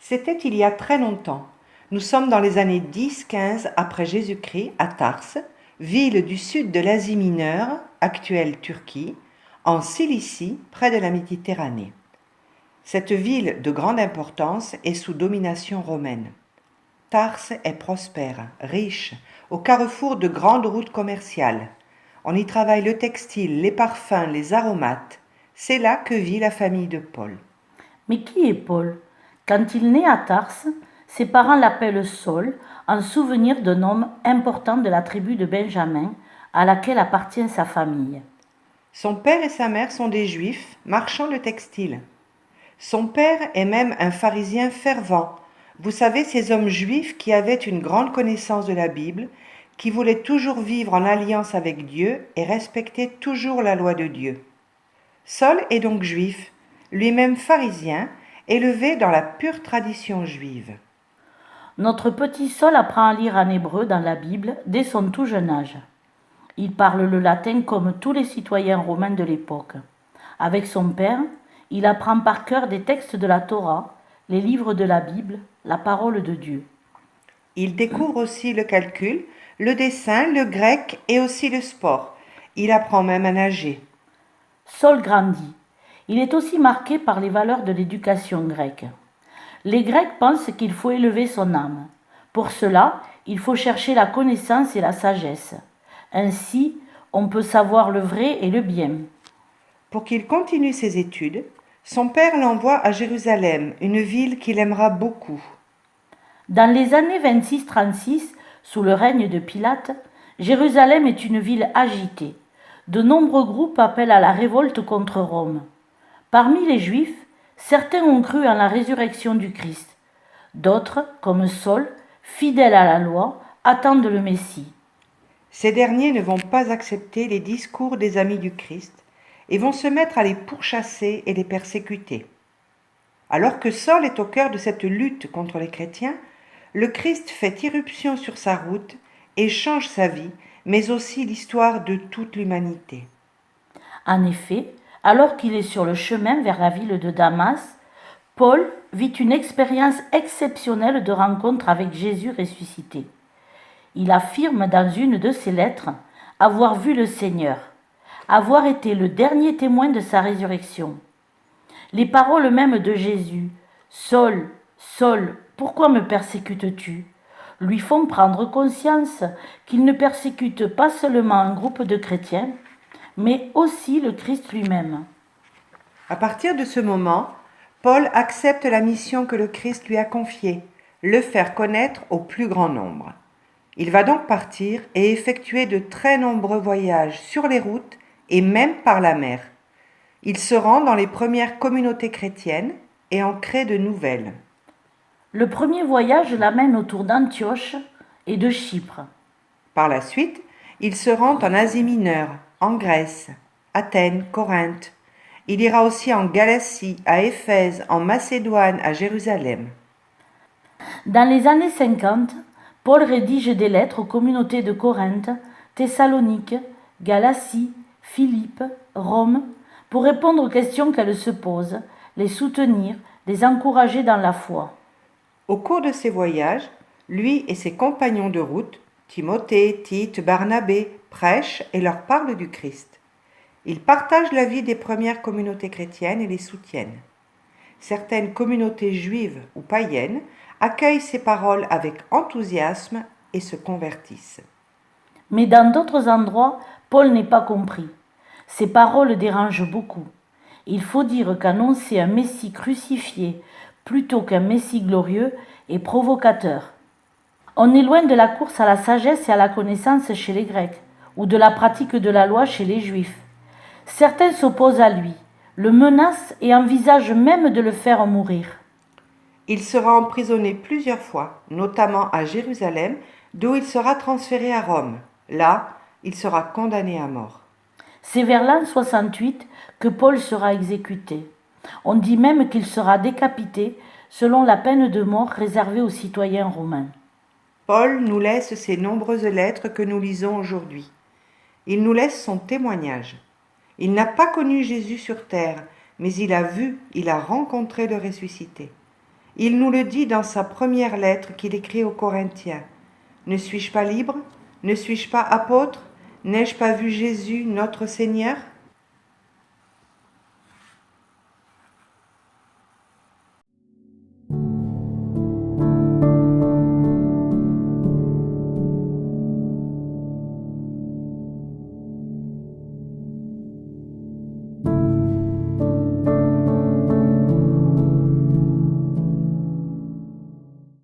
C'était il y a très longtemps. Nous sommes dans les années 10-15 après Jésus-Christ à Tarse, ville du sud de l'Asie mineure, actuelle Turquie, en Cilicie, près de la Méditerranée. Cette ville de grande importance est sous domination romaine. Tarse est prospère, riche, au carrefour de grandes routes commerciales. On y travaille le textile, les parfums, les aromates. C'est là que vit la famille de Paul. Mais qui est Paul? Quand il naît à Tarse, ses parents l'appellent Saul, en souvenir d'un homme important de la tribu de Benjamin, à laquelle appartient sa famille. Son père et sa mère sont des juifs, marchands de textile. Son père est même un pharisien fervent. Vous savez, ces hommes juifs qui avaient une grande connaissance de la Bible, qui voulaient toujours vivre en alliance avec Dieu et respecter toujours la loi de Dieu. Saul est donc juif, lui-même pharisien, élevé dans la pure tradition juive. Notre petit Saul apprend à lire en hébreu dans la Bible dès son tout jeune âge. Il parle le latin comme tous les citoyens romains de l'époque. Avec son père, il apprend par cœur des textes de la Torah, les livres de la Bible, la parole de Dieu. Il découvre aussi le calcul, le dessin, le grec et aussi le sport. Il apprend même à nager. Saul grandit. Il est aussi marqué par les valeurs de l'éducation grecque. Les Grecs pensent qu'il faut élever son âme. Pour cela, il faut chercher la connaissance et la sagesse. Ainsi, on peut savoir le vrai et le bien. Pour qu'il continue ses études, son père l'envoie à Jérusalem, une ville qu'il aimera beaucoup. Dans les années 26-36, sous le règne de Pilate, Jérusalem est une ville agitée. De nombreux groupes appellent à la révolte contre Rome. Parmi les Juifs, certains ont cru en la résurrection du Christ. D'autres, comme Saul, fidèles à la loi, attendent le Messie. Ces derniers ne vont pas accepter les discours des amis du Christ et vont se mettre à les pourchasser et les persécuter. Alors que Saul est au cœur de cette lutte contre les chrétiens, le Christ fait irruption sur sa route et change sa vie, mais aussi l'histoire de toute l'humanité. En effet, alors qu'il est sur le chemin vers la ville de Damas, Paul vit une expérience exceptionnelle de rencontre avec Jésus ressuscité. Il affirme dans une de ses lettres avoir vu le Seigneur, avoir été le dernier témoin de sa résurrection. Les paroles mêmes de Jésus, « Saul, Saul, pourquoi me persécutes-tu » lui font prendre conscience qu'il ne persécute pas seulement un groupe de chrétiens, mais aussi le Christ lui-même. À partir de ce moment, Paul accepte la mission que le Christ lui a confiée, le faire connaître au plus grand nombre. Il va donc partir et effectuer de très nombreux voyages sur les routes et même par la mer. Il se rend dans les premières communautés chrétiennes et en crée de nouvelles. Le premier voyage l'amène autour d'Antioche et de Chypre. Par la suite, il se rend en Asie mineure, en Grèce, Athènes, Corinthe. Il ira aussi en Galatie, à Éphèse, en Macédoine, à Jérusalem. Dans les années 50, Paul rédige des lettres aux communautés de Corinthe, Thessalonique, Galatie, Philippe, Rome, pour répondre aux questions qu'elles se posent, les soutenir, les encourager dans la foi. Au cours de ces voyages, lui et ses compagnons de route, Timothée, Tite, Barnabé, prêchent et leur parlent du Christ. Ils partagent la vie des premières communautés chrétiennes et les soutiennent. Certaines communautés juives ou païennes accueillent ces paroles avec enthousiasme et se convertissent. Mais dans d'autres endroits, Paul n'est pas compris. Ces paroles dérangent beaucoup. Il faut dire qu'annoncer un Messie crucifié plutôt qu'un Messie glorieux est provocateur. On est loin de la course à la sagesse et à la connaissance chez les Grecs, ou de la pratique de la loi chez les Juifs. Certains s'opposent à lui, le menacent et envisagent même de le faire mourir. Il sera emprisonné plusieurs fois, notamment à Jérusalem, d'où il sera transféré à Rome. Là, il sera condamné à mort. C'est vers l'an 68 que Paul sera exécuté. On dit même qu'il sera décapité selon la peine de mort réservée aux citoyens romains. Paul nous laisse ces nombreuses lettres que nous lisons aujourd'hui. Il nous laisse son témoignage. Il n'a pas connu Jésus sur terre, mais il a vu, il a rencontré le ressuscité. Il nous le dit dans sa première lettre qu'il écrit aux Corinthiens. Ne suis-je pas libre? Ne suis-je pas apôtre? N'ai-je pas vu Jésus, notre Seigneur?